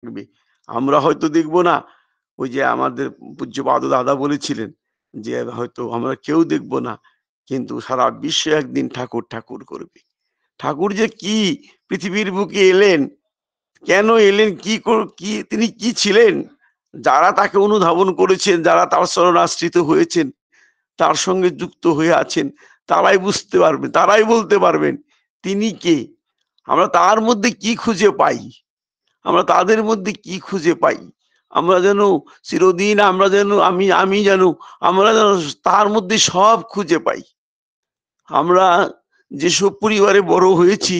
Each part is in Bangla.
থাকবে। আমরা হয়তো দেখব না, ওই যে আমাদের পূজ্যপাদ দাদা বলেছিলেন যে হয়তো আমরা কেউ দেখব না, কিন্তু সারা বিশ্ব একদিন ঠাকুর ঠাকুর করবে। ঠাকুর যে কি পৃথিবীর বুকে এলেন, কেন এলেন, কি তিনি কি ছিলেন, যারা তাকে অনুধাবন করেছেন, যারা তার শরণাশ্রিত হয়েছেন, তার সঙ্গে যুক্ত হয়ে আছেন, তারাই বুঝতে পারবেন, তারাই বলতে পারবেন তিনি কে। আমরা তার মধ্যে কি খুঁজে পাই, আমরা তাদের মধ্যে কি খুঁজে পাই, আমরা যেন চিরদিন, আমরা যেন আমি যেন আমরা যেন তার মধ্যে সব খুঁজে পাই। আমরা যেসব পরিবারে বড় হয়েছি,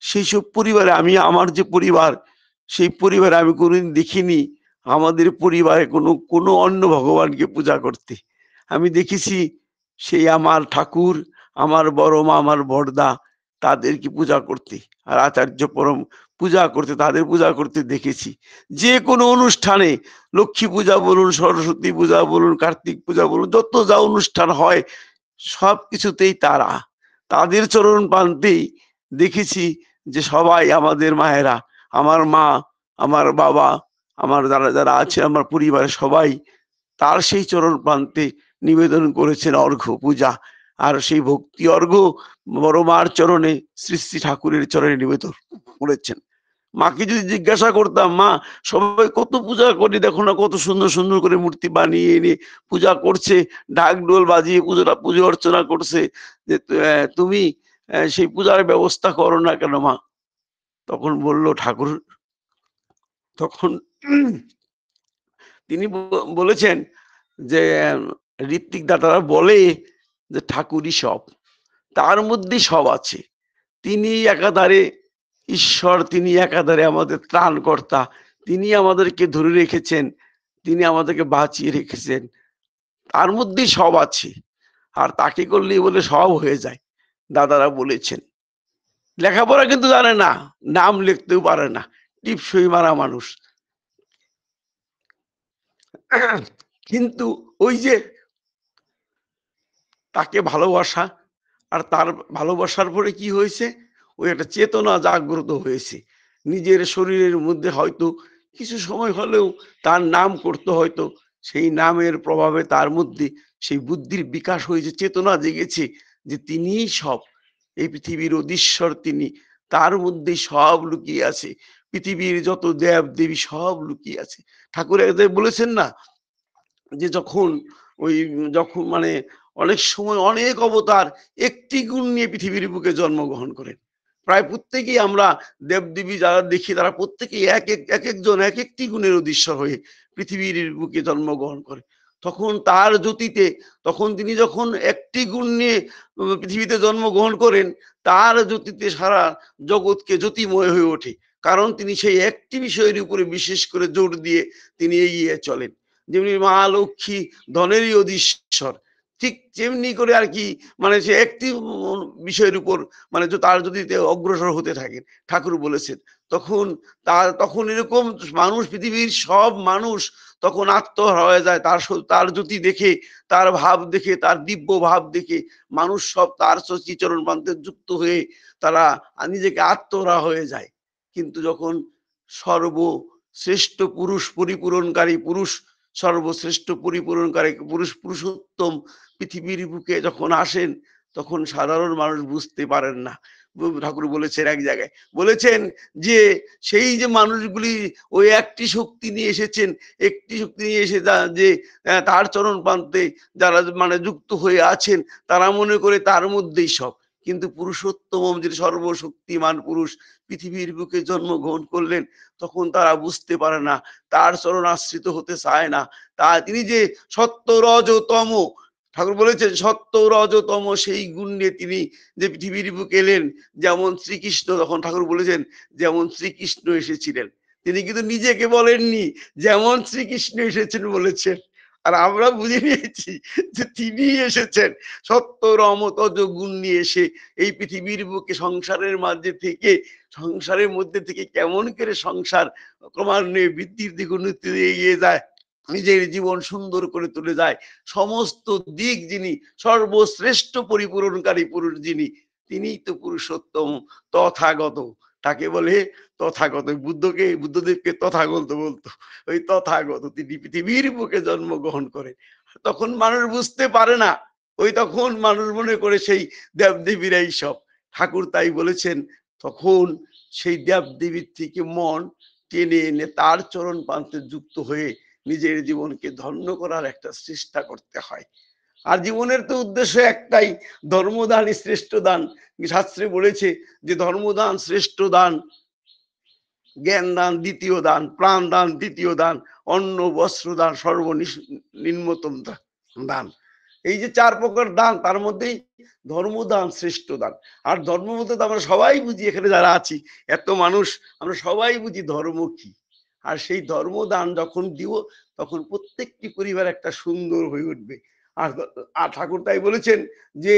সেই সব পরিবারে আমার যে পরিবার, সেই পরিবারে আমি কোনোদিন দেখিনি আমাদের পরিবারে কোনো অন্য ভগবানকে পূজা করতে। আমি দেখেছি সেই আমার ঠাকুর, আমার বড় মা, আমার বড়দা তাদেরকে পূজা করতে, আর আচার্য পরম পূজা করতে, তাদের পূজা করতে দেখেছি। যে কোনো অনুষ্ঠানে, লক্ষ্মী পূজা বলুন, সরস্বতী পূজা বলুন, কার্তিক পূজা বলুন, যত যা অনুষ্ঠান হয় সবকিছুতেই তারা, তাদের চরণ প্রান্তেই দেখেছি যে সবাই আমাদের মায়েরা, আমার মা, আমার বাবা, আমার যারা যারা আছে আমার পরিবারের সবাই তার সেই চরণ প্রান্তে নিবেদন করেছেন অর্ঘ্য পূজা। আর সেই ভক্তি অর্ঘ্য বড় মার চরণে, শ্রী শ্রী ঠাকুরের চরণে নিবেদন করেছেন। মাকে যদি জিজ্ঞাসা করতাম, মা সবাই কত পূজা করি, দেখো না কত সুন্দর সুন্দর করে মূর্তি বানিয়ে এনে পূজা করছে, ঢাক ঢোল বাজিয়ে পুজো অর্চনা করছে, যে তুমি সেই পূজার ব্যবস্থা করো না কেন মা? তখন বলল ঠাকুর, তখন তিনি বলেছেন যে ঋত্বিক দাতারা বলে যে ঠাকুরই সব, তার মধ্যে সব আছে। তিনি একাধারে ঈশ্বর, তিনি একাধারে আমাদের ত্রাণকর্তা, তিনি আমাদেরকে ধরে রেখেছেন, তিনি আমাদেরকে বাঁচিয়ে রেখেছেন, তার মধ্যেই সব আছে। আর তাকে করলেই বলে সব হয়ে যায়, দাদারা বলেছেন। লেখাপড়া কিন্তু জানে না, নাম লিখতেও পারে না, টিপসই মারা মানুষ। কিন্তু ওই যে তাকে ভালোবাসা, আর তার ভালোবাসার পরে কি হয়েছে, ওই একটা চেতনা জাগ্রত হয়েছে নিজের শরীরের মধ্যে। হয়তো কিছু সময় হলেও তার নাম করতে, হয়তো সেই নামের প্রভাবে তার মধ্যে সেই বুদ্ধির বিকাশ হয়েছে, চেতনা জেগেছে যে তিনিই সব, এই পৃথিবীর অধীশ্বর তিনি, তার মধ্যে সব লুকিয়ে আছে, পৃথিবীর যত দেব দেবী সব লুকিয়ে আছে। ঠাকুর একবার বলেছেন না, যে যখন ওই যখন মানে অনেক সময় অনেক অবতার একটি গুণ নিয়ে পৃথিবীর বুকে জন্মগ্রহণ করেন। প্রায় প্রত্যেকেই আমরা দেবদেবী যারা দেখি, তারা প্রত্যেকেই এক একজন এক একটি গুণের অধীশ্বর হয়ে পৃথিবীর বুকে জন্মগ্রহণ করে। তখন তার জ্যোতিতে, তখন তিনি যখন একটি গুণ নিয়ে পৃথিবীতে জন্মগ্রহণ করেন, তার জ্যোতিতে সারা জগৎকে জ্যোতিময় হয়ে ওঠে। কারণ তিনি সেই একটি বিষয়ের উপরে বিশেষ করে জোর দিয়ে তিনি এগিয়ে চলেন। যেমনি মা লক্ষ্মী ধনেরই অধীশ্বর, ঠিক তেমনি করে আর কি, মানে সে একটি বিষয়ের উপর মানে তার যদি অগ্রসর হতে থাকেন, ঠাকুর বলেছেন, তখন তখন এরকম মানুষ, পৃথিবীর সব মানুষ তখন আত্মহারা হয়ে যায় তার তার জ্যোতি দেখে, তার ভাব দেখে, তার দিব্য ভাব দেখে মানুষ সব তার চরণ প্রান্তে যুক্ত হয়ে তারা নিজেকে আত্মহারা হয়ে যায়। কিন্তু যখন সর্বশ্রেষ্ঠ পুরুষ, পরিপূরণকারী পুরুষ, সর্বশ্রেষ্ঠ পরিপূরণকারী পুরুষ, পুরুষোত্তম পৃথিবীর বুকে যখন আসেন, তখন সাধারণ মানুষ বুঝতে পারেন না। ঠাকুর বলেছেন এক জায়গায়, বলেছেন যে সেই যে মানুষগুলি ওই একটি শক্তি নিয়ে এসেছেন, একটি শক্তি নিয়ে এসে যে তার চরণ প্রান্তে যারা মানে যুক্ত হয়ে আছেন, তারা মনে করে তার মধ্যেই সব। কিন্তু পুরুষোত্তম যে সর্বশক্তিমান পুরুষ পৃথিবীর বুকে জন্মগ্রহণ করলেন, তখন তারা বুঝতে পারে না, তার চরণ আশ্রিত হতে চায় না। তিনি যে সত্য রজ তম, ঠাকুর বলেছেন সত্য রজ তম সেই গুণ নিয়ে তিনি যে পৃথিবীর বুকে এলেন। যেমন শ্রীকৃষ্ণ, তখন ঠাকুর বলেছেন যেমন শ্রীকৃষ্ণ এসেছিলেন, তিনি কিন্তু নিজেকে বলেননি, যেমন শ্রীকৃষ্ণ এসেছেন বলেছেন। আর আমরা বুঝে নিয়েছি যে তিনি এসেছেন সত্য রম তজ গুণ নিয়ে এসে এই পৃথিবীর বুকে সংসারের মাঝে থেকে, সংসারের মধ্যে থেকে কেমন করে সংসার ক্রমান্বয়ে বৃদ্ধির দিকে উন্নতি এগিয়ে যায়, নিজের জীবন সুন্দর করে তুলে যায়, সমস্ত দিক যিনি সর্বশ্রেষ্ঠ পরিপূরণকারী পুরুষ যিনি, তিনিই তো পুরুষোত্তম তথাগত। তাকে বলে তথাগত। বুদ্ধদেবকে তথাগত বলতো। ওই তথাগত তিনি পৃথিবীর বুকে জন্মগ্রহণ করেন। তখন মানুষ বুঝতে পারে না। ওই তখন মানুষ মনে করে সেই দেবদেবীরাই সব। ঠাকুর তাই বলেছেন, তখন সেই দেবদেবীর থেকে মন টেনে এনে তার চরণ প্রান্তে যুক্ত হয়ে নিজের জীবনকে ধন্য করার একটা চেষ্টা করতে হয়। আর জীবনের তো উদ্দেশ্য একটাই, ধর্মদানই শ্রেষ্ঠ দান। শাস্ত্রে বলেছে যে ধর্মদান শ্রেষ্ঠ দান, জ্ঞান দান দ্বিতীয় দান, প্রাণ দান তৃতীয় দান, অন্ন বস্ত্র দান সর্বনিম্নতম দান। এই যে 4 প্রকার দান, তার মধ্যেই ধর্মদান শ্রেষ্ঠ দান। আর ধর্ম বলতে তো আমরা সবাই বুঝি, এখানে যারা আছি এত মানুষ, আমরা সবাই বুঝি ধর্ম কি। আর সেই ধর্মদান যখন দিব, তখন প্রত্যেকটি পরিবার একটা সুন্দর হয়ে উঠবে। আর ঠাকুর তাই বলেছেন যে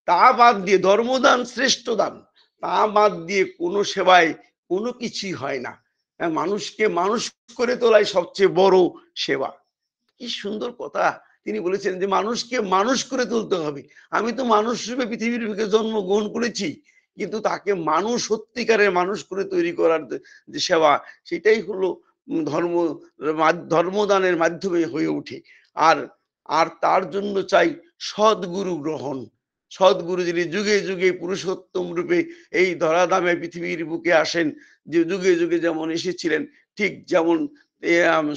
তা বাদ দিয়ে, ধর্মদান শ্রেষ্ঠ দান, তা বাদ দিয়ে কোনো সেবায় কোনো কিছুই হয় না। মানুষকে মানুষ করে তোলাই সবচেয়ে বড় সেবা। কি সুন্দর কথা তিনি বলেছেন যে মানুষকে মানুষ করে তুলতে হবে। আমি তো মানুষ রূপে পৃথিবীর বুকে জন্মগ্রহণ করেছি, কিন্তু তাকে মানুষ, সত্যিকারের মানুষ করে তৈরি করার যে সেবা, সেটাই হলো ধর্ম, ধর্মদানের মাধ্যমে হয়ে ওঠে। আর আর তার জন্য চাই সদ্গুরু গ্রহণ। সদ্গুরু যিনি যুগে যুগে পুরুষোত্তম রূপে এই ধরাধামে পৃথিবীর বুকে আসেন, যে যুগে যুগে যেমন এসেছিলেন, ঠিক যেমন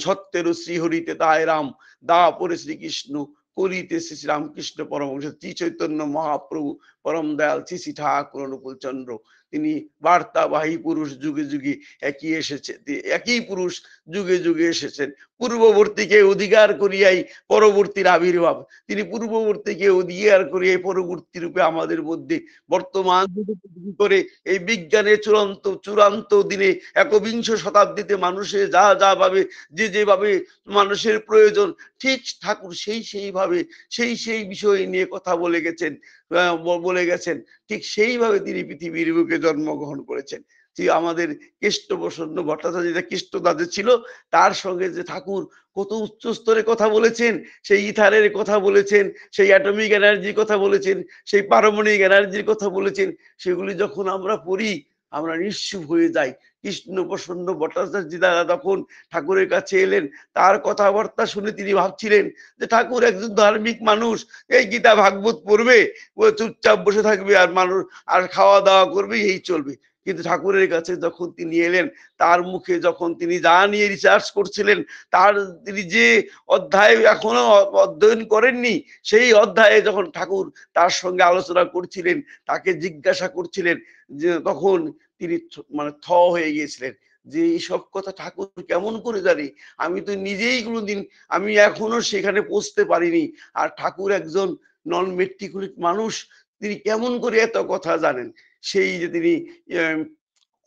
সত্যের শ্রীহরিতে তাই রাম, দাপরে শ্রীকৃষ্ণ, কলিতে শ্রী রামকৃষ্ণ পরমহংস, শ্রী চৈতন্য মহাপ্রভু, পরম দয়াল শ্রী শ্রী ঠাকুর অনুকূল চন্দ্র। তিনি বার্তাবাহী পুরুষ, যুগে যুগে একই এসেছে, একই পুরুষ যুগে যুগে এসেছেন। পূর্ববর্তীকে অধিকার করিয়াই পরবর্তীর আবির্ভাব। তিনি পূর্ববর্তীকে অধিকার করিয়াই পরবর্তী রূপে আমাদের মধ্যে বর্তমান করে এই বিজ্ঞানের চূড়ান্ত চূড়ান্ত দিনে একবিংশ শতাব্দীতে মানুষের যা যা ভাবে, যে যেভাবে মানুষের প্রয়োজন, ঠিক ঠাকুর সেইভাবে সেই বিষয় নিয়ে কথা বলে গেছেন, বলে গেছেন। ঠিক সেইভাবে তিনি পৃথিবীর বুকে জন্মগ্রহণ করেছেন। যে আমাদের কৃষ্ণপ্রসন্ন ভট্টাচার্য যেটা কৃষ্ণদাসে ছিল, তার সঙ্গে যে ঠাকুর কত উচ্চ স্তরে কথা বলেছেন, সেই ইথারের কথা বলেছেন, সেই অ্যাটমিক এনার্জির কথা বলেছেন, সেই পারমাণবিক এনার্জির কথা বলেছেন, সেগুলি যখন আমরা পড়ি আমরা নিশ্চুপ হয়ে যাই। কৃষ্ণপ্রসন্ন ভট্টাচার্য দ্বারা তখন ঠাকুরের কাছে এলেন, তার কথাবার্তা শুনে তিনি ভাবছিলেন যে ঠাকুর একজন ধার্মিক মানুষ, এই গীতা ভাগবত পড়বে, ও চুপচাপ বসে থাকবে আর মানুষ আর খাওয়া দাওয়া করবে, এই চলবে। কিন্তু ঠাকুরের কাছে যখন তিনি এলেন, তার মুখে যখন তিনি যা নিয়ে রিসার্চ করছিলেন, তার তিনি যে অধ্যায় এখনো অধ্যয়ন করেননি, সেই অধ্যায়ে যখন ঠাকুর তার সঙ্গে আলোচনা করছিলেন, তাকে জিজ্ঞাসা করছিলেন, যে তখন তিনি মানে হয়ে গিয়েছিলেন যে এইসব কথা ঠাকুর কেমন করে জানি, আমি তো নিজেই কোনোদিন, আমি এখনো সেখানে পৌঁছতে পারিনি। আর ঠাকুর একজন নন মেট্রিকুলেট মানুষ, তিনি কেমন করে এত কথা জানেন। সেই যে তিনি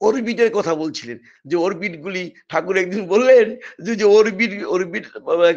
অরবিটের কথা বলছিলেন, যে অরবিট গুলি ঠাকুর একদিন বললেন যে অরবিট অরবিট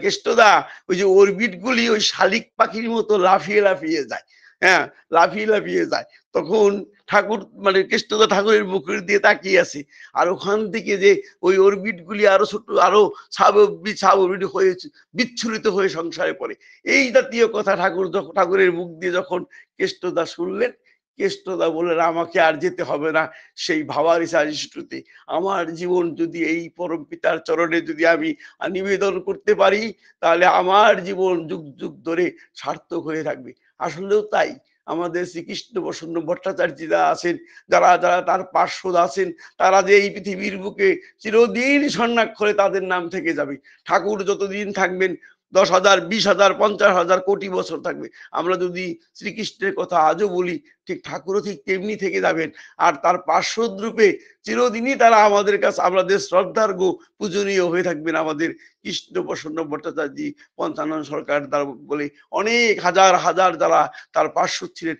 কেষ্টদা, ওই যে অরবিট গুলি ওই শালিক পাখির মতো লাফিয়ে লাফিয়ে যায়। হ্যাঁ, লাফিয়ে লাফিয়ে যায়। তখন ঠাকুর মানে কেষ্টদা ঠাকুরের মুখের দিয়ে তাকিয়ে আছে, আর ওখান থেকে যে ওই অরবিট গুলি আরো ছোট, আরো স্বাভাবিক হয়ে বিচ্ছুরিত হয়ে সংসারে পড়ে। এই জাতীয় কথা ঠাকুর যখন ঠাকুরের মুখ দিয়ে যখন কেষ্টদা শুনলেন, কেষ্টদা বললেন আমাকে আর যেতে হবে না সেই ভাবার ইনস্টিটিউটে। আমার জীবন যদি এই পরম পিতার চরণে যদি আমি নিবেদন করতে পারি, তাহলে আমার জীবন যুগ যুগ ধরে সার্থক হয়ে থাকবে। আসলেও তাই, আমাদের শ্রীকৃষ্ণ প্রসন্ন ভট্টাচার্যরা আছেন, যারা যারা তার পার্শ্বদ আছেন, তারা যে এই পৃথিবীর বুকে চিরদিন স্বর্ণাক্ষরে তাদের নাম থেকে যাবে। ঠাকুর যতদিন থাকবেন, 10,000, 20,000, 50,000 কোটি বছর থাকবে। আমরা যদি শ্রীকৃষ্ণের কথা আজও বলি, ঠিক ঠাকুরও ঠিক তেমনি থেকে যাবেন। আর তার পার্শ্বদ রূপে চিরদিনই তারা আমাদের কাছে, আমাদের শ্রদ্ধার্ঘ পূজনীয় হয়ে থাকবেন। আমাদের কৃষ্ণ প্রসন্ন ভট্টাচার্য, পঞ্চানন সরকার তার বলে অনেক হাজার হাজার যারা তার পার্শ্বদ ছিলেন,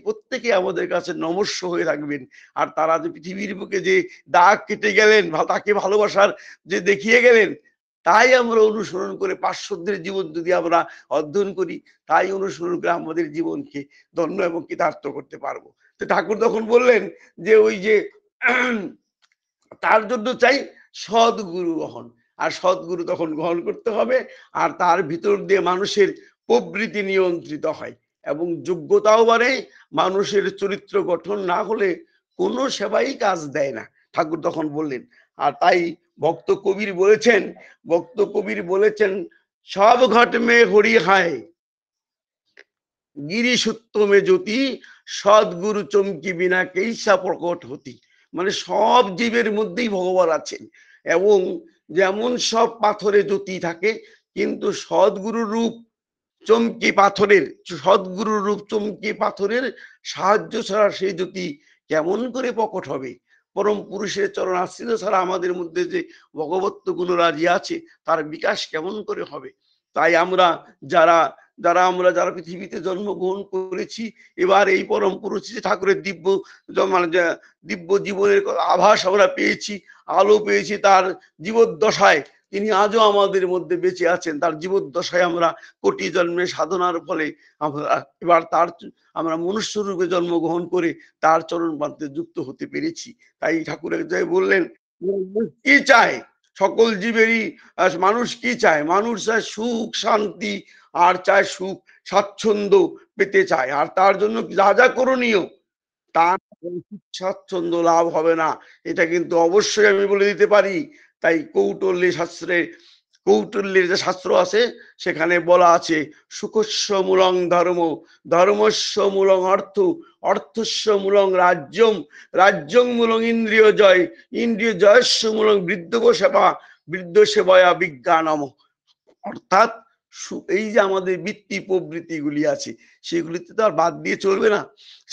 প্রত্যেকে আমাদের কাছে নমস্য হয়ে থাকবেন। আর তারা যে পৃথিবীর বুকে যে দাগ কেটে গেলেন, তাকে ভালোবাসার যে দেখিয়ে গেলেন, তাই আমরা অনুসরণ করে পার্শ্বদের জীবন যদি আমরা অধ্যয়ন করি, তাই অনুসরণ করে আমাদের জীবনকে ধন্য এবং কৃতার্থ করতে পারবো। তো ঠাকুর তখন বললেন যে ওই যে তার জন্য চাই সদ্গুরু গ্রহণ। আর সদ্গুরু তখন গ্রহণ করতে হবে, আর তার ভিতর দিয়ে মানুষের প্রবৃত্তি নিয়ন্ত্রিত হয় এবং যোগ্যতাও বাড়ে। মানুষের চরিত্র গঠন না হলে কোনো সেবাই কাজ দেয় না, ঠাকুর তখন বললেন। আর তাই ভক্ত কবির বলেছেন সব ঘট মে হরি হায় গিরি সূত্রমে জ্যোতি সদ্গুরু চমকি বিনা কেইসা প্রকট হতি। মানে সব জীবের মধ্যেই ভগবান আছেন, এবং যেমন সব পাথরে জ্যোতি থাকে, কিন্তু সদ্গুরুর রূপ চমকি পাথরের সাহায্য ছাড়া সেই জ্যোতি কেমন করে প্রকট হবে? পরম পুরুষের চরণ আশ্রিত ছাড়া আমাদের মধ্যে যে ভগবত্ব গুণরাজি আছে তার বিকাশ কেমন করে হবে? তাই আমরা যারা যারা পৃথিবীতে জন্মগ্রহণ করেছি, এবার এই পরম পুরুষ ঠাকুরের মানে দিব্য জীবনের আভাস আমরা পেয়েছি, আলো পেয়েছি। তার জীবদ্দশায় তিনি আজও আমাদের মধ্যে বেঁচে আছেন। তার জীবদ্দশায় আমরা কোটি জন্মের সাধনার ফলে এবার আমরা মনুষ্য রূপে জন্মগ্রহণ করে তার চরণ পান্তে যুক্ত হতে পেরেছি। তাই ঠাকুরের জয় বললেন, কি চায় সকল জীবেরই? মানুষ কি চায়? মানুষ চায় সুখ শান্তি, আর চায় সুখ স্বাচ্ছন্দ্য পেতে চায়। আর তার জন্য যা যা করণীয়, তার স্বাচ্ছন্দ্য লাভ হবে না, এটা কিন্তু অবশ্যই আমি বলে দিতে পারি। তাই কৌটল্যের যে শাস্ত্র আছে সেখানে বলা আছে সুখস্য মূলং ধর্ম, ধর্মস্য মূলং অর্থ, অর্থস্য মূলং রাজ্যম, রাজ্যং মূলং ইন্দ্রিয় জয়, ইন্দ্রিয় জয়স্য মূলং সেবা, বৃদ্ধ সেবায়া বিজ্ঞানম। অর্থাৎ এই যে আমাদের বৃত্তি প্রবৃত্তি গুলি আছে সেগুলিতে তো আর বাদ দিয়ে চলবে না।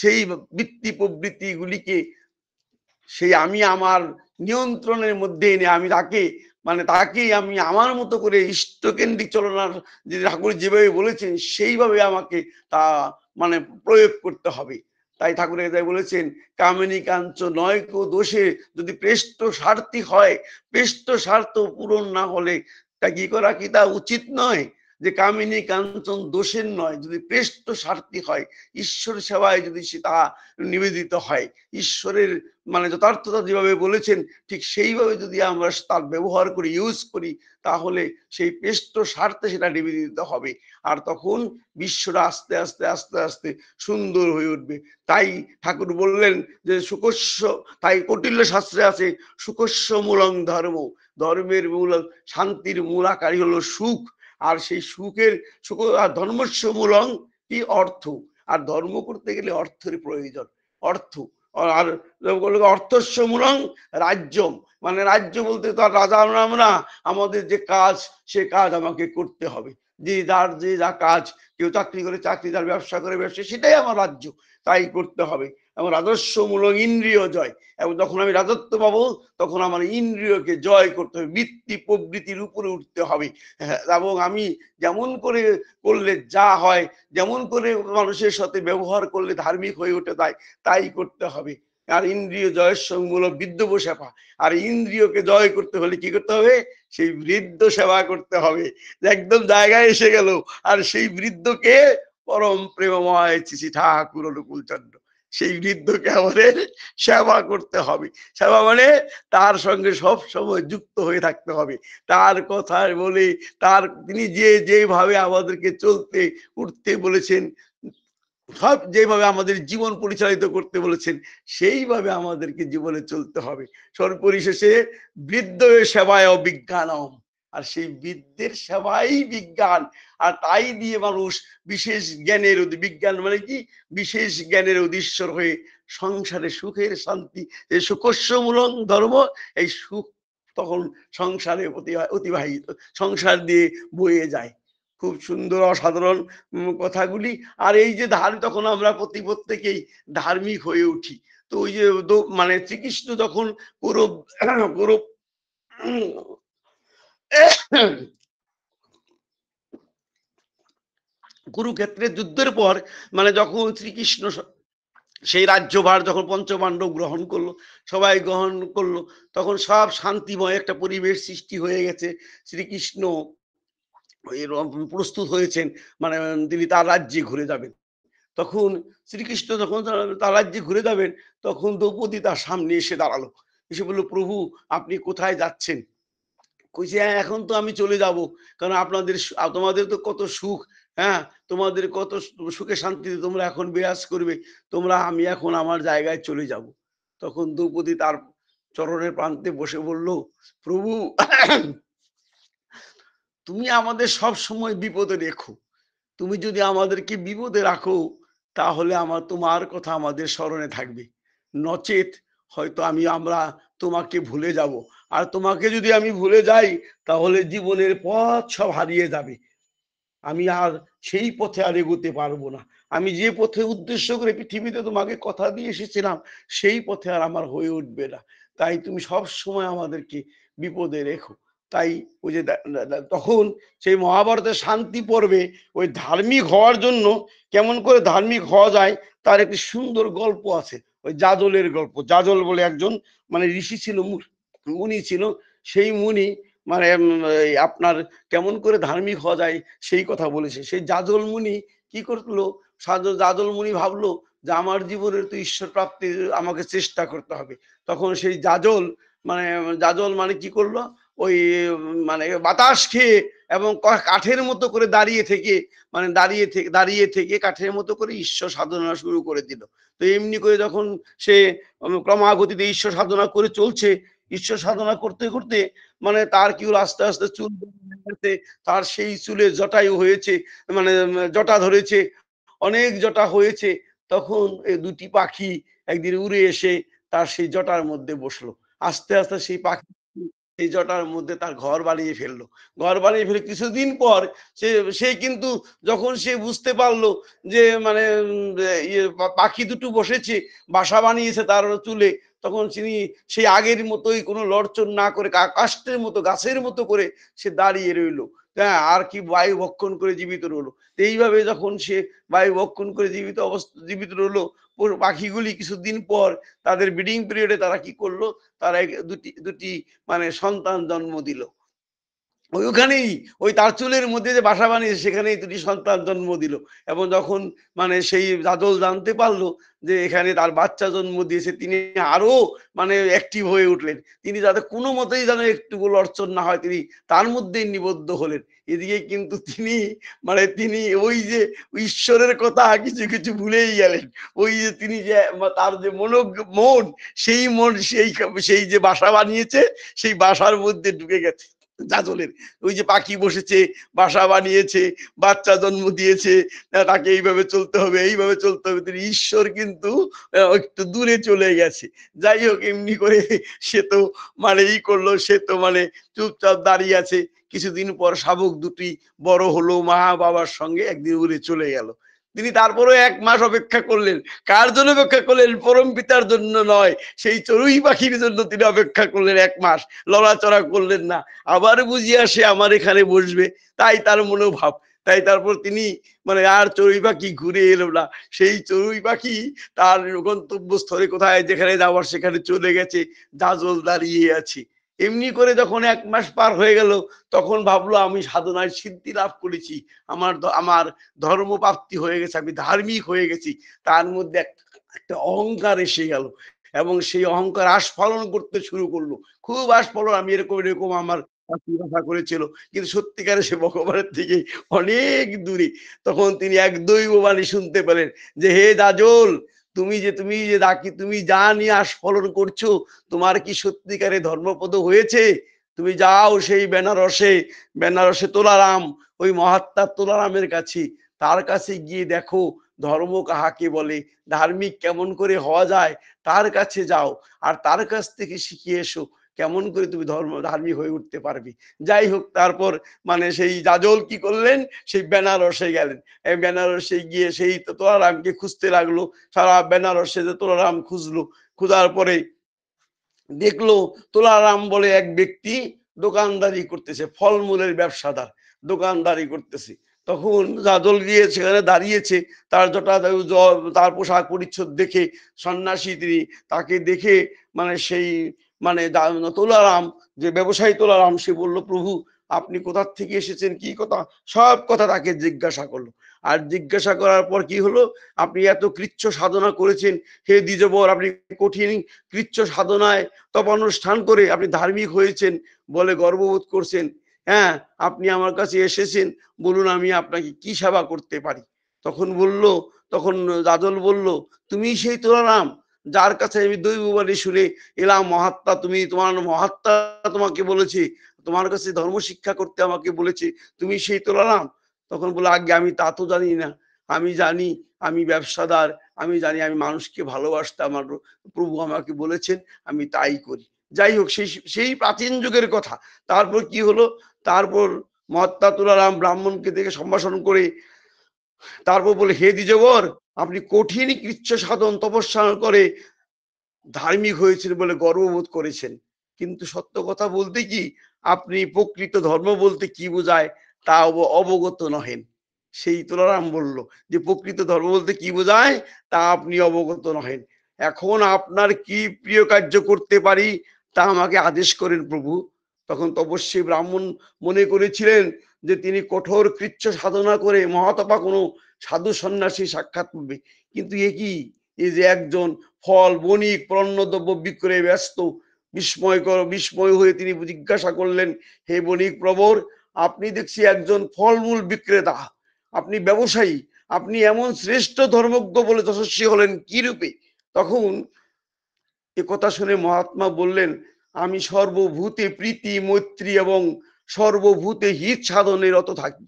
সেই বৃত্তি প্রবৃত্তি গুলিকে সেই আমি আমার নিয়ন্ত্রণের মধ্যে এনে আমি তাকেই আমি আমার মতো করে ইষ্টকেন্দ্রিক চলনার যে ঠাকুর যেভাবে বলেছেন সেইভাবে আমাকে তা প্রয়োগ করতে হবে। তাই ঠাকুর তাই বলেছেন কামিনী কাঞ্চ নয় কো দোষে যদি প্রেষ্ট স্বার্থী হয়, প্রেষ্ট স্বার্থ পূরণ না হলে তা কি করা কি তা উচিত নয়? যে কামিনী কাঞ্চন দোষের নয়, যদি প্রেষ্ট স্বার্থী হয়, ঈশ্বর সেবায় যদি সে তা নিবেদিত হয়, ঈশ্বরের যথার্থতা যেভাবে বলেছেন ঠিক সেইভাবে যদি আমরা তার ব্যবহার করি, ইউজ করি, তাহলে সেই পেষ্ট স্বার্থে সেটা নিবেদিত হবে। আর তখন বিশ্বটা আস্তে আস্তে আস্তে আস্তে সুন্দর হয়ে উঠবে। তাই ঠাকুর বললেন যে তাই কৌটিল্য শাস্ত্রে আছে সুখস্য মূলং ধর্ম, ধর্মের মূল শান্তির মূল আকারই হলো সুখ। আর সেই সুখ আর ধর্মস্য মূলং কি অর্থ, আর ধর্ম করতে গেলে অর্থের প্রয়োজন। অর্থ আর অর্থস্য মূলং রাজ্যম, রাজ্য বলতে তো আর রাজা আমরা, আমাদের যে কাজ সে কাজ আমাকে করতে হবে। যে যা কাজ, কেউ চাকরি করে চাকরি, যার ব্যবসা করে ব্যবসা, সেটাই আমার রাজ্য, তাই করতে হবে। এবং রাজস্ব মূলক ইন্দ্রিয় জয়, এবং যখন আমি রাজত্ব পাবো তখন আমার ইন্দ্রিয়কে জয় করতে হবে, বৃত্তি প্রবৃত্তির উপরে উঠতে হবে। এবং আমি যেমন করে করলে যা হয়, যেমন করে মানুষের সাথে ব্যবহার করলে ধার্মিক হয়ে ওঠে তাই করতে হবে। আর ইন্দ্রিয় জয়ের সঙ্গে বৃদ্ধ সেবা, আর ইন্দ্রিয়কে জয় করতে হলে কি করতে হবে? সেই বৃদ্ধ সেবা করতে হবে। একদম জায়গায় এসে গেল। আর সেই বৃদ্ধকে পরম প্রেমময় শ্রী ঠাকুর অনুকূল চন্দ্র, সেই বৃদ্ধকে আমাদের সেবা করতে হবে। সেবা তার সঙ্গে সব সময় যুক্ত হয়ে থাকতে হবে, তার কথা বলে তিনি যেভাবে আমাদেরকে চলতে উঠতে বলেছেন, সব যেভাবে আমাদের জীবন পরিচালিত করতে বলেছেন সেইভাবে আমাদেরকে জীবনে চলতে হবে। সর্বপরিশেষে বৃদ্ধ সেবায় বিজ্ঞানম, আর সেই বৃদ্ধের সেবাই বিজ্ঞান। আর তাই দিয়ে মানুষ বিশেষ জ্ঞানের বিজ্ঞান কি বিশেষ জ্ঞানের উদ্দেশ্যর হয়ে সংসারে সুখের শান্তি, এই সুখস্য মূলং ধর্ম, এই সুখ তখন সংসারে অতিবাহিত, সংসার দিয়ে বয়ে যায়। খুব সুন্দর অসাধারণ কথাগুলি। আর এই যে তখন আমরা প্রত্যেকেই ধার্মিক হয়ে উঠি। তো ওই যে শ্রীকৃষ্ণ যখন কৌরব কুরুক্ষেত্রের যুদ্ধের পর যখন শ্রীকৃষ্ণ সেই রাজ্যভার যখন পঞ্চপাণ্ডব গ্রহণ করলো, সবাই গ্রহণ করলো, তখন সব শান্তিময় একটা পরিবেশ সৃষ্টি হয়ে গেছে। শ্রীকৃষ্ণ প্রস্তুত হয়েছেন, তিনি তার রাজ্যে ঘুরে যাবেন। তখন শ্রীকৃষ্ণ যখন তার রাজ্যে ঘুরে যাবেন, তখন দ্রৌপদী তার সামনে এসে দাঁড়ালো, এসে বললো, প্রভু আপনি কোথায় যাচ্ছেন? কইছে এখন তো আমি চলে যাব, কারণ তোমাদের তো কত সুখ, হ্যাঁ, তোমাদের কত সুখে শান্তিতে তোমরা এখন বিরাজ করবে, আমি এখন আমার জায়গায় চলে যাব। তখন দ্রৌপদী তার চরণের প্রান্তে বসে বলল, প্রভু তুমি আমাদের সব সময় বিপদে রেখো। তুমি যদি আমাদেরকে বিপদে রাখো তাহলে তোমার কথা আমাদের স্মরণে থাকবে, নচেত হয়তো আমরা তোমাকে ভুলে যাব। আর তোমাকে যদি আমি ভুলে যাই তাহলে জীবনের পথ সব হারিয়ে যাবে, আমি আর সেই পথে আর এগোতে পারবো না। আমি যে পথে উদ্দেশ্য করে পৃথিবীতে তোমাকে কথা দিয়ে এসেছিলাম সেই পথে আর আমার হয়ে উঠবে না। তাই তুমি সব সময় আমাদেরকে বিপদে রেখো। তাই ওই যে তখন সেই মহাভারতের শান্তি পর্বে ওই ধার্মিক হওয়ার জন্য কেমন করে ধার্মিক হওয়া যায় তার একটি সুন্দর গল্প আছে। ওই যাজলের গল্প। যাজল বলে একজন মানে ঋষি ছিল, মুনি ছিল। সেই মুনি মানে আপনার কেমন করে ধার্মিক হওয়া যায় সেই কথা বলেছে। সেই যাজল মুনি কি করলো, যাজল মুনি ভাবলো যে আমার জীবনের তো ঈশ্বর প্রাপ্তির আমাকে চেষ্টা করতে হবে। তখন সেই যাজল মানে কি করলো, ওই মানে বাতাস খেয়ে এবং কাঠের মতো করে দাঁড়িয়ে থেকে মানে দাঁড়িয়ে থেকে কাঠের মতো করে ঈশ্বর সাধনা শুরু করে দিল। তো এমনি করে যখন সে ক্রমাগতিতে ঈশ্বর সাধনা করে চলছে, ঈশ্বর সাধনা করতে করতে মানে তার কি হলো, আস্তে আস্তে চুল তার সেই চুলে জটায়ু হয়েছে, মানে জটা ধরেছে, অনেক জটা হয়েছে। তখন এই দুটি পাখি একদিন উড়ে এসে তার সেই জটার মধ্যে বসলো। আস্তে আস্তে সেই পাখি এই জটার মধ্যে তার ঘর বানিয়ে ফেললো। ঘর বানিয়ে ফেলে কিছুদিন পর সে সে কিন্তু যখন সে বুঝতে পারলো যে মানে পাখি দুটো বসেছে, বাসা বানিয়েছে তার চুলে, তখন তিনি সেই আগের মতোই কোনো লড়চড় না করে কাষ্ঠের মতো গাছের মতো করে সে দাঁড়িয়ে রইলো। হ্যাঁ, আর কি বায়ু ভক্ষণ করে জীবিত রইলো। এইভাবে যখন সে বায়ু ভক্ষণ করে জীবিত রইলো, পাখিগুলি কিছুদিন পর তাদের ব্রিডিং পিরিয়ডে তারা কি করলো, তারা দুটি দুটি মানে সন্তান জন্ম দিল। ওখানেই ওই তার চুলের মধ্যে যে বাসা বানিয়েছে সেখানেই দুটি সন্তান জন্ম দিল। এবং যখন মানে সেই যাজল জানতে পারলো যে এখানে তার বাচ্চা জন্ম দিয়েছে, তিনি আরো মানে অ্যাক্টিভ হয়ে উঠলেন। তিনি যাতে কোনো মতেই যেন একটু লড়চড় না হয়, তিনি তার মধ্যেই নিবদ্ধ হলেন। এদিকে কিন্তু তিনি ওই যে ঈশ্বরের কথা কিছু কিছু ভুলেই গেলেন। ওই যে তিনি যে তার যে মন, সেই মন সেই যে বাসা বানিয়েছে সেই বাসার মধ্যে ঢুকে গেছে যাজলের। ওই যে পাখি বসেছে, বাসা বানিয়েছে, বাচ্চা জন্ম দিয়েছে, তাকে এইভাবে চলতে হবে, এইভাবে চলতে হবে, তিনি ঈশ্বর কিন্তু একটু দূরে চলে গেছে। যাই হোক, এমনি করে সে তো মানে করলো, সে তো মানে চুপচাপ দাঁড়িয়ে আছে। কিছুদিন পর শাবক দুটি বড় হলো, মা বাবার সঙ্গে একদিন উড়ে চলে গেল। তিনি তারপরে ১ মাস অপেক্ষা করলেন। কার জন্য অপেক্ষা করলেন? পরম পিতার জন্য নয়, সেই চড়ুই পাখির জন্য তিনি অপেক্ষা করলেন ১ মাস। লড়াচড়া করলেন না। আবার বুঝিয়া সে আমার এখানে বসবে, তাই তার মনোভাব। তাই তারপর তিনি মানে আর চড়ুই পাখি ঘুরে এলো না। সেই চড়ুই পাখি তার গন্তব্যস্থলে কোথায় যেখানে যাওয়ার সেখানে চলে গেছে, যাজল দাঁড়িয়ে আছে। এমনি করে যখন ১ মাস পার হয়ে গেল, তখন ভাবলো আমি সাধনায় সিদ্ধি লাভ করেছি, আমার ধর্ম প্রাপ্তি হয়ে গেছে, আমি ধার্মিক হয়ে গেছি। তার মধ্যে একটা অহংকার এসে গেল এবং সেই অহংকার আস্ফালন করতে শুরু করলো। খুব আস্ফালন, আমি এরকম আমার কথা করেছিল, কিন্তু সত্যিকারে সে ভগবানের থেকে অনেক দূরে। তখন তিনি এক দৈব বাণী শুনতে পেলেন যে, হে যাজল, তুমি যা নিয়ে আস্ফলন করছো, তোমার কি সত্যিকারে ধর্মপদ হয়েছে? তুমি যাও সেই বেনারসে তোলারাম, ওই মহাত্মা তোলারামের কাছে, তার কাছে গিয়ে দেখো ধর্ম কাহাকে বলে, ধার্মিক কেমন করে হওয়া যায়, তার কাছে যাও আর তার কাছ থেকে শিখে এসো কেমন করে তুমি ধার্মিক হয়ে উঠতে পারবে। যাই হোক, তারপর মানে সেই যাজল কি করলেন, সেই বেনারসে গেলেন। এই বেনারসে গিয়ে সেই তোলারামকে খুঁজতে লাগলো। সারা বেনারসে যে তোলারাম খুঁজলো, খোঁজার পরে দেখলো তোলারাম বলে এক ব্যক্তি দোকানদারি করতেছে, ফলমূলের ব্যবসাদার, দোকানদারি করতেছে। তখন যাজল গিয়ে সেখানে দাঁড়িয়েছে, তার তার পোশাক পরিচ্ছদ দেখে সন্ন্যাসী তিনি, তাকে দেখে মানে সেই মানে তোলারাম, যে ব্যবসায়ী তোলারাম, সে বলল, প্রভু আপনি কোথা থেকে এসেছেন, কি কথা, সব কথা তাকে জিজ্ঞাসা করলো। আর জিজ্ঞাসা করার পর কি হলো, আপনি এত কৃচ্ছ সাধনা করেছেন হে দ্বিজবর, আপনি কঠিন কৃচ্ছ সাধনায় তপানুষ্ঠান করে আপনি ধার্মিক হয়েছেন বলে গর্ববোধ করছেন। হ্যাঁ, আপনি আমার কাছে এসেছেন, বলুন আমি আপনাকে কি সেবা করতে পারি। তখন যাজল বলল, তুমি সেই তোলারাম যার কাছে আমি দৈববাণী শুনে এলাম, মহাত্মা তুমি, তোমার মহাত্মা তোমাকে বলেছে, তোমার কাছে ধর্ম শিক্ষা করতে আমাকে বলেছে, তুমি সেই তোলারাম? তখন বলে, আগে আমি তা তো জানি না, আমি জানি আমি ব্যবসাদার, আমি জানি আমি মানুষকে ভালোবাসতে আমার প্রভু আমাকে বলেছেন, আমি তাই করি। যাই হোক, সেই সেই প্রাচীন যুগের কথা। তারপর কি হলো, তারপর মহাত্মা তুলারাম ব্রাহ্মণকে দেখে সম্ভাষণ করে তারপর বলে, হে দ্বিজবর, আপনি কঠিন কৃচ্ছ সাধন তপস্যা করে ধার্মিক হয়েছেন বলে গর্ববোধ করেছেন, কিন্তু সত্য কথা বলতে কি, আপনি প্রকৃত ধর্ম বলতে কি বোঝায় তা অবগত নহেন। সেই তুলারাম বলল যে প্রকৃত ধর্ম বলতে কি বোঝায় তা আপনি অবগত নহেন। এখন আপনার কি প্রিয় কার্য করতে পারি তা আমাকে আদেশ করেন প্রভু। তখন তপস্বী ব্রাহ্মণ মনে করেছিলেন যে তিনি কঠোর কৃচ্ছ সাধনা করে মহাতপা কোনো সাধু সন্ন্যাসী সাক্ষাৎ করবে, কিন্তু এ কি, এই যে একজন ফল বণিক পণ্যদ্রব্য বিক্রয়ে ব্যস্ত, বিস্ময় হয়ে তিনি জিজ্ঞাসা করলেন, হে বণিক প্রবর, আপনি দেখছি একজন ফলমূল বিক্রেতা, আপনি ব্যবসায়ী, আপনি এমন শ্রেষ্ঠ ধর্মজ্ঞ বলে যশস্বী হলেন কি রূপে? তখন এ কথা শুনে মহাত্মা বললেন, আমি সর্বভূতে প্রীতি মৈত্রী এবং সর্বভূতে হিত সাধনে রত থাকি,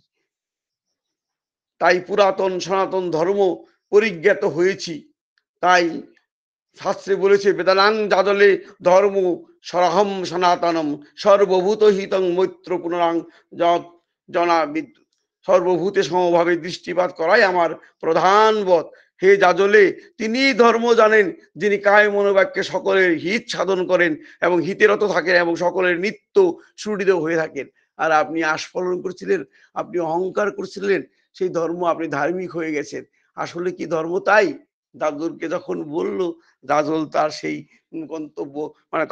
তাই পুরাতন সনাতন ধর্ম পরিজ্ঞাত হয়েছি। তাই শাস্ত্রে বলেছে, বেদানাং যাদলে ধর্ম সরহম সনাতনম সর্বভূত হিতং মৈত্র পুনরাং জনা বিদ্যুৎ, সর্বভূতে সমভাবে দৃষ্টিপাত করাই আমার প্রধান বধ। হে যাজলে, তিনি ধর্ম জানেন যিনি কায় মনোবাক্যে সকলের হিত সাধন করেন এবং হিতেরত থাকেন এবং সকলের নিত্য সুহৃদ হয়ে থাকেন। আর আপনি আস্ফলন করছিলেন, আপনি অহংকার করছিলেন, সেই ধর্ম আপনি ধার্মিক হয়ে গেছেন। আসলে কি ধর্ম তাই? দাদুরকে যখন বলল, দাদুল তার সেই গন্তব্য মানে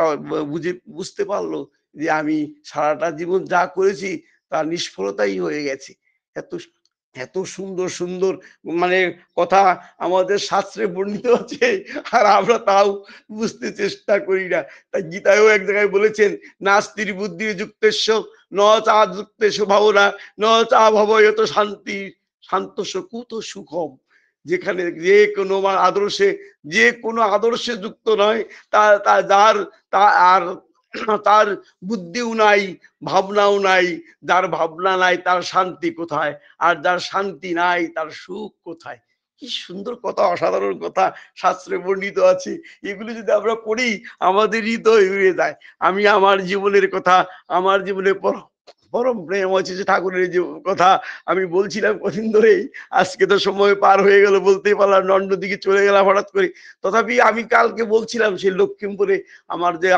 বুঝতে পারলো যে আমি সারাটা জীবন যা করেছি তার নিষ্ফলতাই হয়ে গেছে। এত এত সুন্দর সুন্দর মানে কথা আমাদের শাস্ত্রে বর্ণিত আছে, আর আমরা তাও বুঝতে চেষ্টা করি না। তাই গীতায়ও এক জায়গায় বলেছেন, নাস্তির বুদ্ধির যুক্তেস্য ন চা যুক্তেস্য ভাবনা ন চা ভবয়ত শান্তি শান্তস্য কুত সুখম। যেখানে যে কোনো আদর্শে, যে কোনো আদর্শে যুক্ত নয়, তার তার যার তা আর তার বুদ্ধিও নাই, ভাবনাও নাই, যার ভাবনা নাই তার শান্তি কোথায়, আর যার শান্তি নাই তার সুখ কোথায়? কি সুন্দর কথা, অসাধারণ কথা শাস্ত্রে বর্ণিত আছে। এগুলো যদি আমরা পড়ি আমাদের হৃদয় উড়ে যায়। আমি আমার জীবনের কথা, আমার জীবনে পরম প্রেম আছে যে ঠাকুরের যে কথা আমি বলছিলাম কদিন ধরেই, আজকে তো সময় পার হয়ে গেল, বলতেই পারলাম না, অন্যদিকে চলে গেলাম হঠাৎ করে। তথাপি আমি কালকে বলছিলাম সেই লক্ষ্মীমপুরে আমার যে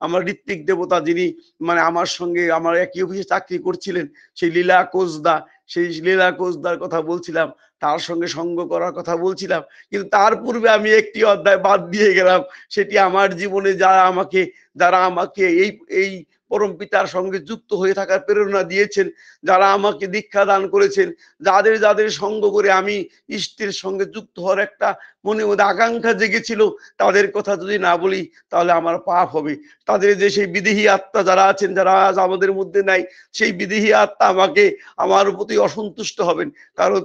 আমার ঋত্বিক দেবতা, যিনি মানে আমার সঙ্গে আমার একই অফিসে চাকরি করছিলেন, সেই লীলা কোচদা, সেই লীলা কোচদার কথা বলছিলাম, তার সঙ্গে সঙ্গ করার কথা বলছিলাম। কিন্তু তার পূর্বে আমি একটি অধ্যায় বাদ দিয়ে গেলাম, সেটি আমার জীবনে যারা আমাকে এই এই পরম পিতার সঙ্গে যুক্ত হয়ে থাকার প্রেরণা দিয়েছেন, যারা আমাকে দীক্ষা দান করেছেন, যাদের যাদের সঙ্গ করে আমি ইষ্টের সঙ্গে যুক্ত হওয়ার একটা মনে মধ্যে আকাঙ্ক্ষা জেগেছিল, তাদের কথা যদি না বলি তাহলে আমার পাপ হবে। তাদের যে সেই বিদেহী আত্মা যারা আছেন, যারা আজ আমাদের মধ্যে নাই, সেই বিদেহী আত্মা আমাকে আমার প্রতি অসন্তুষ্ট হবেন, কারণ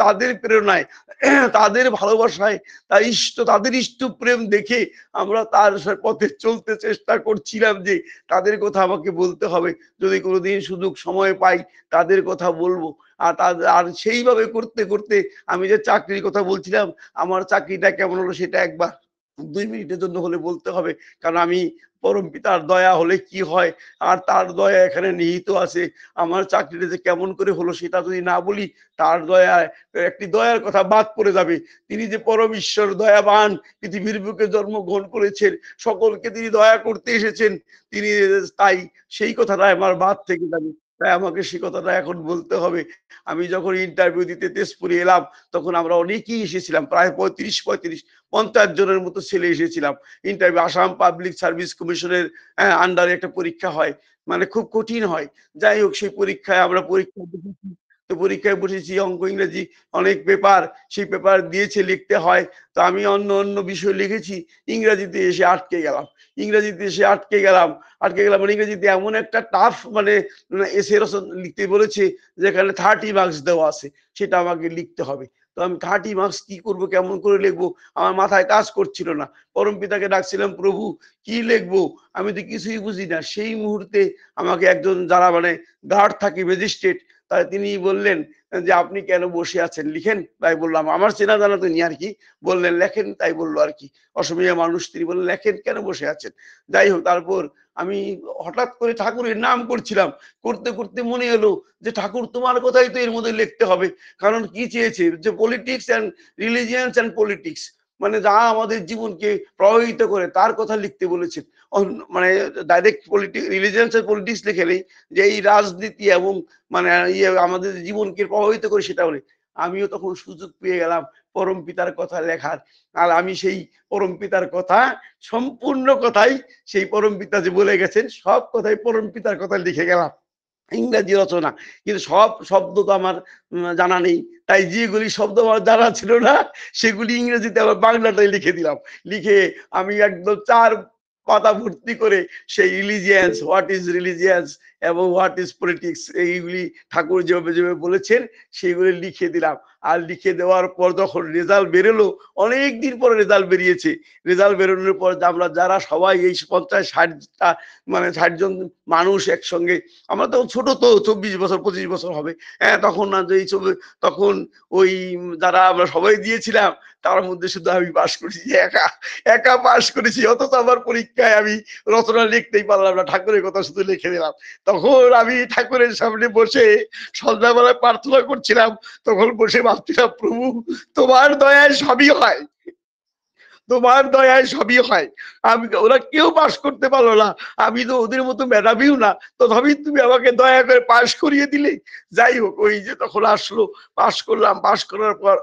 তাদের প্রেরণায়, তাদের ভালোবাসায়, তাদের ইষ্ট প্রেম দেখে আমরা তার পথে চলতে চেষ্টা করছিলাম যে তাদের কথা আমাকে বলতে হবে, যদি কোনোদিন সুযোগ সময় পাই তাদের কথা বলবো। আর সেইভাবে করতে করতে আমি যে চাকরির কথা বলছিলাম, আমার চাকরিটা কেমন হলো সেটা একবার 2 মিনিটের জন্য হলে বলতে হবে, কারণ আমি পরম পিতার দয়া হলে কি হয়, আর তার দয়া এখানে নিহিত আছে। আমার চাকরিটা যে কেমন করে হলো সেটা যদি না বলি, তার দয়ায় একটি দয়ার কথা বাদ পড়ে যাবে। তিনি যে পরম ঈশ্বর দয়াবান, পৃথিবীর বুকে জন্মগ্রহণ করেছেন, সকলকে তিনি দয়া করতে এসেছেন, তিনি তাই সেই কথাটা আমার বাদ থেকে যাবে। তাই আমাকে সে কথাটা এখন বলতে হবে। আমি যখন ইন্টারভিউ দিতে তেজপুরে এলাম, তখন আমরা অনেকেই এসেছিলাম, প্রায় 35-50 জনের মতো ছেলে এসেছিলাম ইন্টারভিউ। আসাম পাবলিক সার্ভিস কমিশনের আন্ডারে একটা পরীক্ষা হয়, মানে খুব কঠিন হয়। যাই হোক, সেই পরীক্ষায় আমরা পরীক্ষায় বসেছি, অঙ্ক ইংরেজি অনেক পেপার, সেই পেপার দিয়েছে লিখতে হয়। তো আমি অন্য অন্য বিষয় লিখেছি, ইংরেজিতে এসে আটকে গেলাম। মানে ইংরেজিতে এমন একটা টাফ মানে এসে রচনা লিখতে বলেছে যেখানে 30 মার্কস দেওয়া আছে, সেটা আমাকে লিখতে হবে। তো আমি 30 মার্কস কি করব, কেমন করে লিখবো, আমার মাথায় কাজ করছিল না। পরম পিতাকে ডাকছিলাম, প্রভু কি লিখবো, আমি তো কিছুই বুঝি না। সেই মুহূর্তে আমাকে একজন যারা মানে গার্ড থাকে, ম্যাজিস্ট্রেট, তাই তিনি বললেন যে আপনি কেন বসে আছেন, লিখেন। তাই বললাম, আমার চেনা জানা তো নি আর কি। বললেন লেখেন, তাই বললো আর কি, অসমীয়া মানুষ। তিনি বললেন লেখেন, কেন বসে আছেন। যাই হোক, তারপর আমি হঠাৎ করে ঠাকুরের নাম করছিলাম, করতে করতে মনে এলো যে ঠাকুর তোমার কথাই তো এর মধ্যে লিখতে হবে। কারণ কি চেয়েছে, যে politics and religions and politics, মানে যা আমাদের জীবনকে প্রভাবিত করে তার কথা লিখতে বলেছেন। মানে ডাইরেক্ট পলিটিক্স, রিলিজিয়ান্স আর পলিটিক্স লিখে নেই, যে এই রাজনীতি এবং মানে ইয়ে আমাদের জীবনকে প্রভাবিত করে সেটা বলে। আমিও তখন সুযোগ পেয়ে গেলাম পরম পিতার কথা লেখার। আর আমি সেই পরম পিতার কথা, সম্পূর্ণ কথাই সেই পরম পিতা যে বলে গেছেন, সব কথাই পরম পিতার কথা লিখে গেলাম। ইংরেজি রচনা, কিন্তু সব শব্দ তো আমার জানা নেই। তাই যেগুলি শব্দ আমার জানা ছিল না, সেগুলি ইংরেজিতে আবার বাংলাটাই লিখে দিলাম। লিখে আমি একদম 4 পাতা ভর্তি করে সেই রিলিজিয়ান্স, হোয়াট ইজ রিলিজিয়ান্স এবং হোয়াট ইজ পলিটিক্স, এইগুলি ঠাকুর যেভাবে যেভাবে বলেছেন সেইগুলি লিখে দিলাম। আর লিখে দেওয়ার পর যখন রেজাল্ট বেরোলো, অনেক দিন পরে রেজাল্ট বেরিয়েছে। রেজাল্ট বেরোনোর পর আমরা যারা সবাই এই 50-60টা মানে 60 জন মানুষ একসঙ্গে, আমরা তখন ছোট তো, 24 বছর 25 বছর হবে। হ্যাঁ, তখন না যে ছবি, তখন ওই যারা আমরা সবাই দিয়েছিলাম, তার মধ্যে শুধু আমি পাস করেছি, একা একা পাস করেছি। অথচ আমার পরীক্ষায় আমি রচনা লিখতেই পারলাম না, ঠাকুরের কথা শুধু লিখে দিলাম। তখন আমি ঠাকুরের সামনে বসে সন্ধ্যাবেলায় প্রার্থনা করছিলাম। তখন বসে ভাবছিলাম, প্রভু তোমার দয়ায় সবই হয়, তোমার দয়ায় সবই হয়। আমি, ওরা কেউ পাস করতে পারলো না, আমি তো ওদের মতো মেধাবীও না, তথাপি তুমি আমাকে দয়া করে পাস করিয়ে দিলে। যাই হোক, ওই যে তখন আসলো, পাস করলাম। পাস করার পর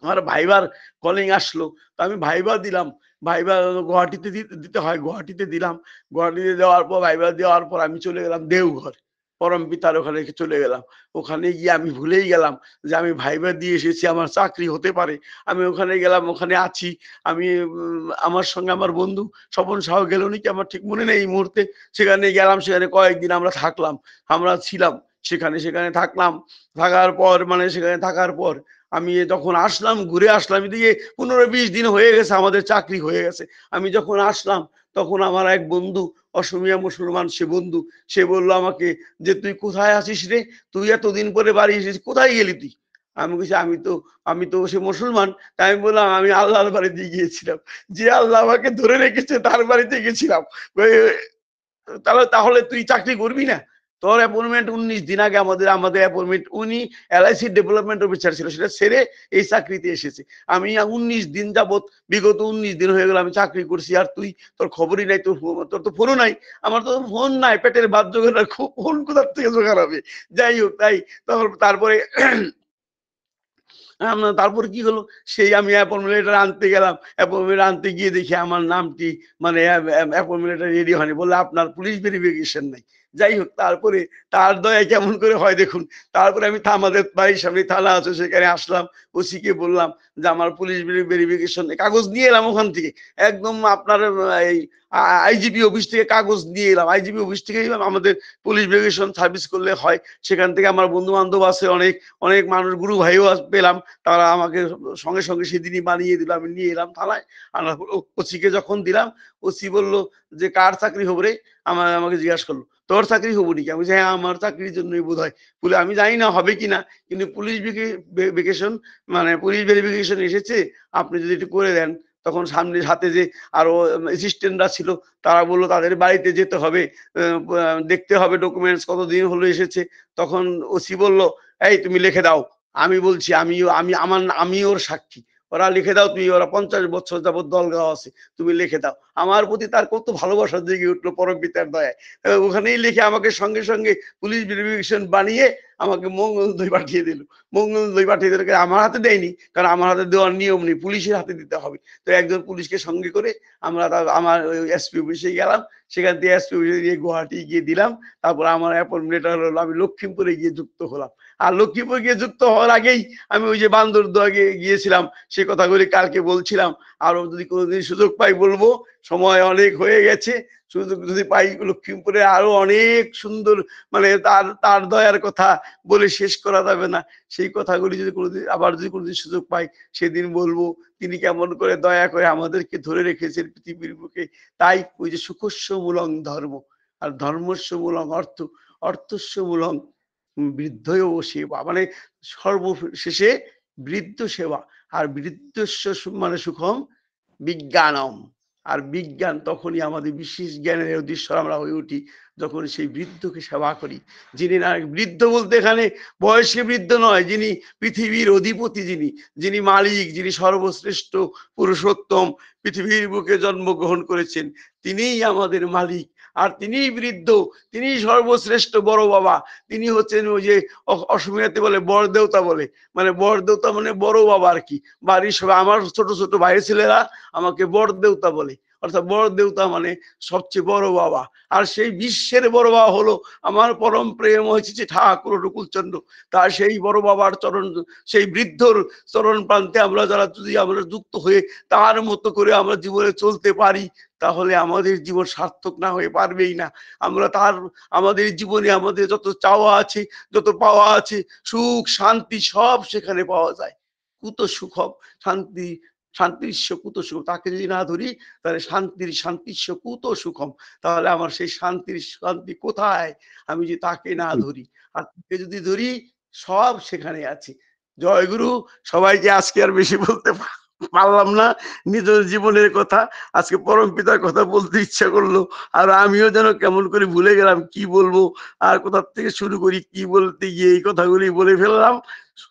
আমার ভাইবার কলিং আসলো, তো আমি ভাইবা দিলাম। ভাইবা গুয়াহাটিতে দিতে হয়, গুয়াহাটিতে দিলাম। গুয়াহাটিতে দেওয়ার পর, ভাইবা দেওয়ার পর আমি চলে গেলাম দেওঘর, পরম পিতার ওখানে চলে গেলাম। ওখানে গিয়ে আমি ভুলেই গেলাম যে আমি ভাইবা দিয়ে এসেছি, আমার চাকরি হতে পারে। আমি ওখানে গেলাম, ওখানে আছি আমি। আমার সঙ্গে আমার বন্ধু স্বপন সাহ গেল নাকি আমার ঠিক মনে নেই এই মুহূর্তে। সেখানে গেলাম, সেখানে কয়েকদিন আমরা থাকলাম, আমরা ছিলাম সেখানে। সেখানে থাকলাম, থাকার পর মানে সেখানে থাকার পর আমি যখন আসলাম, ঘুরে আসলাম এদিকে, 15-20 দিন হয়ে গেছে, আমাদের চাকরি হয়ে গেছে। আমি যখন আসলাম, তখন আমার এক বন্ধু, অসমীয়া মুসলমান সে বন্ধু, সে বললো আমাকে যে তুই কোথায় আছিস রে, তুই এতদিন পরে বাড়ি এসেছিস, কোথায় গেলি তুই। আমি বলছি আমি তো সে মুসলমান। তাই আমি বললাম আমি আল্লাহর বাড়িতে গিয়েছিলাম, যে আল্লাহ আমাকে ধরে রেখেছে তার বাড়িতে গেছিলাম। তাহলে তাহলে তুই চাকরি করবি না, তোর অ্যাপয়েন্টমেন্ট 19 দিন আগে, আমাদের অ্যাপয়েন্টমেন্ট, উনি এলআইসি ডেভেলপমেন্ট অফিসার ছিল, সেটা ছেড়ে এই চাকরিতে এসেছে। আমি 19 দিন যাবত, বিগত 19 দিন হয়ে গেল আমি চাকরি করছি, আর তুই, তোর খবরই নাই, তোর তো ফোনও নাই। আমার তো ফোন নাই, পেটের ভাত জোগাড়, ফোন কোথার থেকে জোগাড় হবে। যাই হোক, তাই তারপরে তারপর কি হলো, সেই আমি অ্যাপয়েন্টমেন্ট লেটার আনতে গেলাম। অ্যাপয়েন্টমেন্ট আনতে গিয়ে দেখি আমার নামটি মানে অ্যাপয়েন্টমেন্ট লেটার রেডি হয়নি, বললে আপনার পুলিশ ভেরিফিকেশন নাই। যাই হোক, তারপরে তার দয়া কেমন করে হয় দেখুন। তারপরে আমি আমাদের বাড়ির সামনে থানা আছে, সেখানে আসলাম, ওসিকে বললাম যে আমার পুলিশ ভেরিফিকেশন কাগজ নিয়ে এলাম ওখান থেকে, একদম আপনার এই আইজিপি অফিস থেকে কাগজ নিয়ে এলাম। আইজিপি অফিস থেকে আমাদের পুলিশ ভেরিফিকেশন সার্ভিস করলে হয়, সেখান থেকে আমার বন্ধু বান্ধব আছে অনেক, অনেক মানুষ, গুরু ভাইও পেলাম, তারা আমাকে সঙ্গে সঙ্গে সেদিনই বানিয়ে দিল। আমি নিয়ে এলাম থানায়, আনার পর ওসিকে যখন দিলাম, ওসি বলল যে কার চাকরি হবে রে, আমাকে জিজ্ঞাসা করলো, তোর চাকরি হবো নাকি। আমি বলছি হ্যাঁ, আমার চাকরির জন্যই বোধ হয়। বলে আমি জানি না হবে কিনা, কিন্তু পুলিশ ভেরিফিকেশন মানে পুলিশ ভেরিফিকেশন এসেছে, আপনি যদি একটু করে দেন। তখন সামনে হাতে যে আরো অ্যাসিস্ট্যান্টরা ছিল, তারা বললো তাদের বাড়িতে যেতে হবে, দেখতে হবে ডকুমেন্টস কতদিন হলো এসেছে। তখন ওসি বলল এই তুমি লিখে দাও। আমি বলছি আমি ওর সাক্ষী, ওরা লিখে দাও তুমি, ওরা 50 বছর যাবত দলগাঁও আছে, তুমি লিখে দাও। আমার প্রতি তার কত ভালোবাসা জেগে উঠলো পরম পিতার দয়ায়। ওখানেই লিখে আমাকে সঙ্গে সঙ্গে পুলিশ ভেরিফিকেশন বানিয়ে আমাকে মঙ্গল দই পাঠিয়ে দিল। মঙ্গল দই পাঠিয়ে দিল, আমার হাতে দেয়নি, কারণ আমার হাতে দেওয়ার নিয়ম নেই, পুলিশের হাতে দিতে হবে। তো একজন পুলিশকে সঙ্গে করে আমরা আমার এসপি অফিসে গেলাম, সেখান থেকে এসপি অফিসে গিয়ে গুয়াহাটি গিয়ে দিলাম। তারপর আমার অ্যাপয়েন্টমেন্ট লেটার হলো, আমি লক্ষ্মীপুরে গিয়ে যুক্ত হলাম। আর লক্ষ্মীপুর গিয়ে যুক্ত হওয়ার আগেই আমি ওই যে বান্দরদোয়া গিয়েছিলাম, সে কথাগুলি কালকে বলছিলাম, আরো যদি কোনোদিন সুযোগ পাই বলবো। সময় অনেক হয়ে গেছে। সুযোগ যদি পাই লক্ষ্মীপুরে আরো অনেক সুন্দর, মানে তার তার দয়ার কথা বলে শেষ করা যাবে না। সেই কথাগুলি যদি কোনোদিন আবার যদি কোনোদিন সুযোগ পাই, সেদিন বলবো তিনি কেমন করে দয়া করে আমাদেরকে ধরে রেখেছেন পৃথিবীর বুকে। তাই ওই যে সুখস্য মূলং ধর্ম, আর ধর্মস্য মূলং অর্থ, অর্থস্য মূলং বৃদ্ধয় সেবা, মানে সর্বশেষে বৃদ্ধ সেবা। আর বৃদ্ধস্য মানে সুখম বিজ্ঞানম। আর বিজ্ঞান তখনই আমাদের বিশেষ জ্ঞানের অধীশ্বর আমরা হয়ে উঠি যখন সেই বৃদ্ধকে সেবা করি। যিনি না, বৃদ্ধ বলতে এখানে বয়সে বৃদ্ধ নয়, যিনি পৃথিবীর অধিপতি, যিনি যিনি মালিক, যিনি সর্বশ্রেষ্ঠ পুরুষোত্তম, পৃথিবীর বুকে জন্মগ্রহণ করেছেন, তিনিই আমাদের মালিক। আর তিনিই বৃদ্ধ, তিনিই সর্বশ্রেষ্ঠ বড় বাবা। তিনি হচ্ছেন ওই যে অসমীয়াতে বলে বর দেবতা বলে, মানে বর দেবতা মানে বড় বাবা আর কি। বাড়ির সবাই, আমার ছোট ছোট ভাই ছেলেরা আমাকে বর দেবতা বলে, অর্থাৎ বড় দেবতা মানে সবচেয়ে বড় বাবা। আর সেই বিশ্বের বড় বাবা হলো আমার পরম প্রেম হয়েছে ঠাকুর অনুকূলচন্দ্র। তার সেই বড় বাবার চরণ, সেই বৃদ্ধর চরণ প্রান্তে আমরা যারা, যদি আমরা যুক্ত হয়ে তার মতো করে আমরা জীবনে চলতে পারি, তাহলে আমাদের জীবন সার্থক না হয়ে পারবেই না। আমরা তার, আমাদের জীবনে আমাদের যত চাওয়া আছে, যত পাওয়া আছে, সুখ শান্তি সব সেখানে পাওয়া যায়। কুত সুখম, শান্তি, শান্তিস্য কুত সুখ, তাকে যদি না ধরি তাহলে শান্তির শান্তিস্য কুত সুখম, তাহলে আমার সেই শান্তির শান্তি কোথায়, আমি যে তাকে না ধরি। আর তাকে যদি ধরি সব সেখানে আছে। জয় গুরু। সবাইকে আজকে আর বেশি বলতে পারলাম না নিজের জীবনের কথা, আজকে পরম পিতার কথা বলতে ইচ্ছা করলো, আর আমিও যেন কেমন করে ভুলে গেলাম কি বলবো, আর কোথা থেকে শুরু করি, কি বলতে গিয়ে এই কথাগুলি বলে ফেললাম।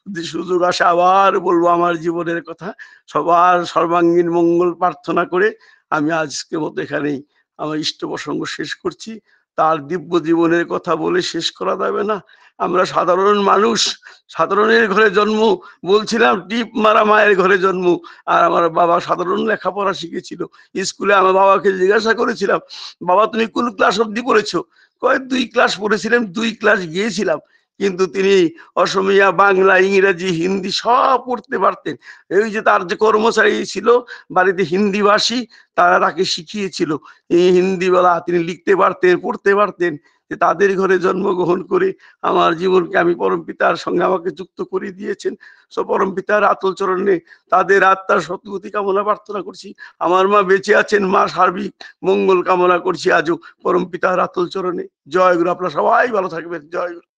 যদি সুযোগ আসে আবার বলবো আমার জীবনের কথা। সবার সর্বাঙ্গীন মঙ্গল প্রার্থনা করে আমি আজকে মতো এখানেই আমার ইষ্ট প্রসঙ্গ শেষ করছি। তার দিব্য জীবনের কথা বলে শেষ করা যাবে না। আমরা সাধারণ মানুষ, সাধারণের ঘরে জন্ম, বলছিলাম টিপ মারা মায়ের ঘরে জন্ম। আর আমার বাবা সাধারণ লেখাপড়া শিখেছিল। স্কুলে আমার বাবাকে জিজ্ঞাসা করেছিলাম, বাবা তুমি কোন ক্লাস অব্দি পড়েছো? কয় 2 ক্লাস পড়েছিলাম, 2 ক্লাস গিয়েছিলাম। কিন্তু তিনি অসমিয়া, বাংলা, ইংরেজি, হিন্দি সব পড়তে পারতেন। এই যে তার যে কর্মচারী ছিল বাড়িতে হিন্দি ভাষী, তারা তাকে শিখিয়েছিল এই হিন্দি বলা, তিনি লিখতে পারতেন, পড়তে পারতেন। যে তাদের ঘরে জন্মগ্রহণ করে আমার জীবনকে আমি পরম পিতার সঙ্গে আমাকে যুক্ত করে দিয়েছেন। সো পরম পিতার আতুল চরণে তাদের আত্মার সদ্গতি কামনা প্রার্থনা করছি। আমার মা বেঁচে আছেন, মা সার্বিক মঙ্গল কামনা করছি আজও পরম পিতার আতুল চরণে। জয় গুরু। আপনারা সবাই ভালো থাকবেন। জয় গুরু।